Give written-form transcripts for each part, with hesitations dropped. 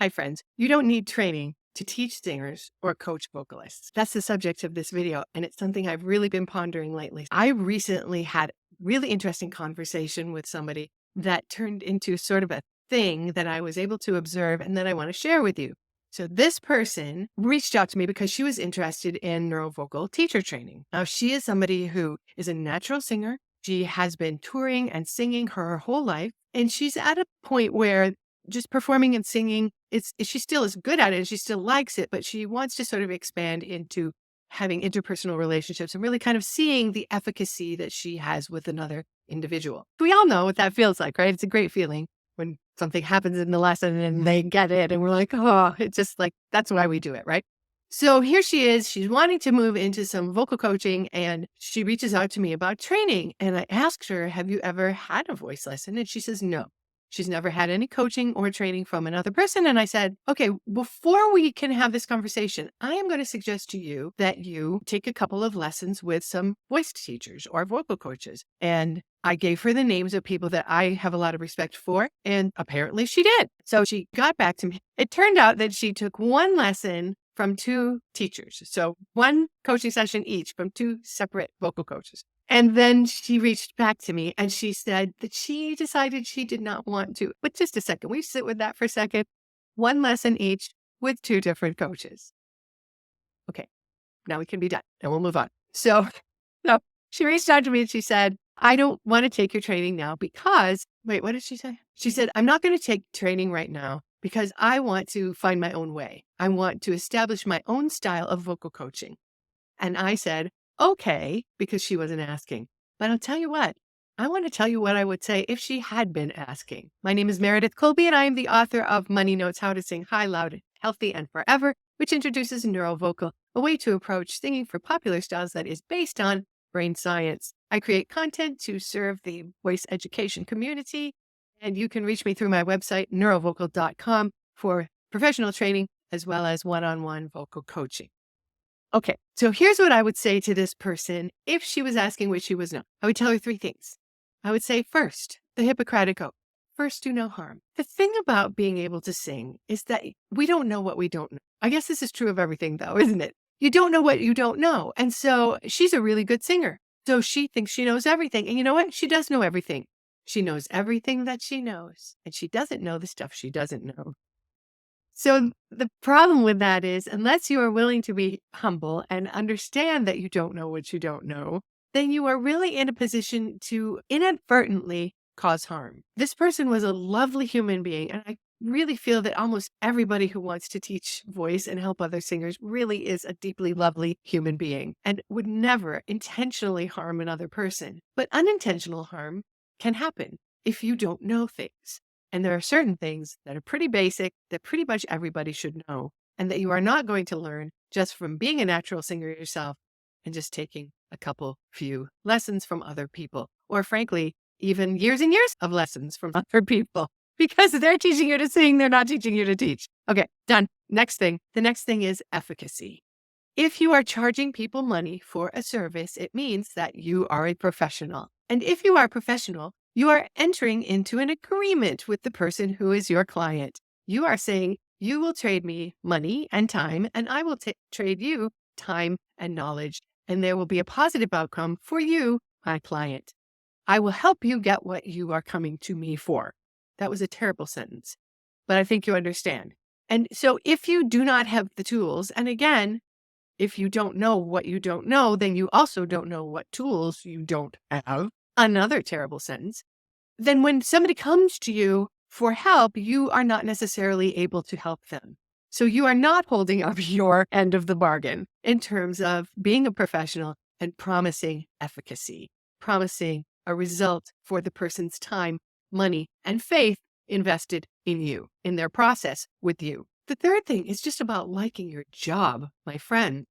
Hi, friends. You don't need training to teach singers or coach vocalists. That's the subject of this video, and it's something I've really been pondering lately. I recently had a really interesting conversation with somebody that turned into sort of a thing that I was able to observe and that I want to share with you. So this person reached out to me because she was interested in neurovocal teacher training. Now, she is somebody who is a natural singer. She has been touring and singing her whole life, and she's at a point where just performing and singing, she still is good at it and she still likes it, but she wants to sort of expand into having interpersonal relationships and really kind of seeing the efficacy that she has with another individual. We all know what that feels like, right? It's a great feeling when something happens in the lesson and they get it and we're like, oh, it's just like, that's why we do it, right? So here she is, she's wanting to move into some vocal coaching and she reaches out to me about training. And I asked her, have you ever had a voice lesson? And she says, no. She's never had any coaching or training from another person. And I said, okay, before we can have this conversation, I am going to suggest to you that you take a couple of lessons with some voice teachers or vocal coaches. And I gave her the names of people that I have a lot of respect for. And apparently she did. So she got back to me. It turned out that she took one lesson from two teachers. So one coaching session each from two separate vocal coaches. And then she reached back to me and she said that she decided she did not want to. But just a second, we sit with that for a second. One lesson each with two different coaches. Okay, now we can be done and we'll move on. So she reached out to me and she said, I don't want to take your training now because, wait, what did she say? She said, I'm not going to take training right now because I want to find my own way. I want to establish my own style of vocal coaching. And I said, okay, because she wasn't asking. But I'll tell you what, I want to tell you what I would say if she had been asking. My name is Meredith Colby, and I am the author of Money Notes, How to Sing High, Loud, Healthy, and Forever, which introduces neurovocal, a way to approach singing for popular styles that is based on brain science. I create content to serve the voice education community, and you can reach me through my website, neurovocal.com, for professional training as well as one-on-one vocal coaching. Okay, so here's what I would say to this person if she was asking what she was not. I would tell her three things. I would say first, the Hippocratic oath. First, do no harm. The thing about being able to sing is that we don't know what we don't know. I guess this is true of everything though, isn't it? You don't know what you don't know. And so she's a really good singer. So she thinks she knows everything. And you know what? She does know everything. She knows everything that she knows. And she doesn't know the stuff she doesn't know. So the problem with that is, unless you are willing to be humble and understand that you don't know what you don't know, then you are really in a position to inadvertently cause harm. This person was a lovely human being, and I really feel that almost everybody who wants to teach voice and help other singers really is a deeply lovely human being and would never intentionally harm another person. But unintentional harm can happen if you don't know things. And there are certain things that are pretty basic that pretty much everybody should know, and that you are not going to learn just from being a natural singer yourself and just taking a few lessons from other people, or frankly, even years and years of lessons from other people, because they're teaching you to sing, they're not teaching you to teach. Okay, done. Next thing. The next thing is efficacy. If you are charging people money for a service, it means that you are a professional. And if you are a professional, you are entering into an agreement with the person who is your client. You are saying, you will trade me money and time, and I will trade you time and knowledge, and there will be a positive outcome for you, my client. I will help you get what you are coming to me for. That was a terrible sentence, but I think you understand. And so if you do not have the tools, and again, if you don't know what you don't know, then you also don't know what tools you don't have. Another terrible sentence. Then when somebody comes to you for help, you are not necessarily able to help them. So you are not holding up your end of the bargain in terms of being a professional and promising efficacy, promising a result for the person's time, money, and faith invested in you, in their process with you. The third thing is just about liking your job, my friends.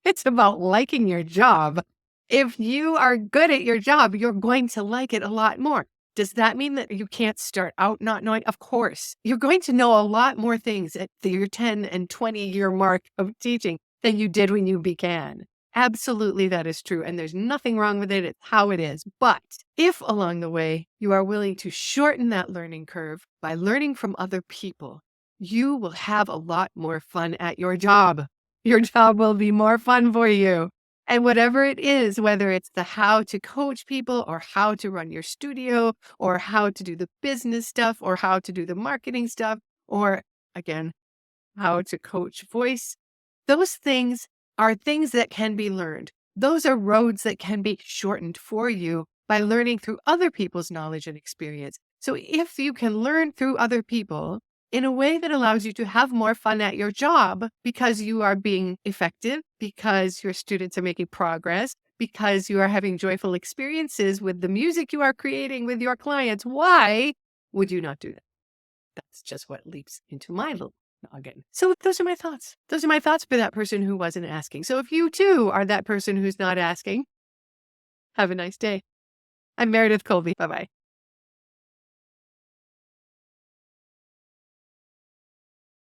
It's about liking your job. If you are good at your job, you're going to like it a lot more. Does that mean that you can't start out not knowing? Of course. You're going to know a lot more things at your 10 and 20-year mark of teaching than you did when you began. Absolutely, that is true. And there's nothing wrong with it. It's how it is. But if along the way you are willing to shorten that learning curve by learning from other people, you will have a lot more fun at your job. Your job will be more fun for you. And whatever it is, whether it's the how to coach people or how to run your studio or how to do the business stuff or how to do the marketing stuff, or again, how to coach voice, those things are things that can be learned. Those are roads that can be shortened for you by learning through other people's knowledge and experience. So if you can learn through other people in a way that allows you to have more fun at your job because you are being effective, because your students are making progress, because you are having joyful experiences with the music you are creating with your clients, why would you not do that? That's just what leaps into my little noggin. So those are my thoughts. Those are my thoughts for that person who wasn't asking. So if you too are that person who's not asking, have a nice day. I'm Meredith Colby. Bye-bye.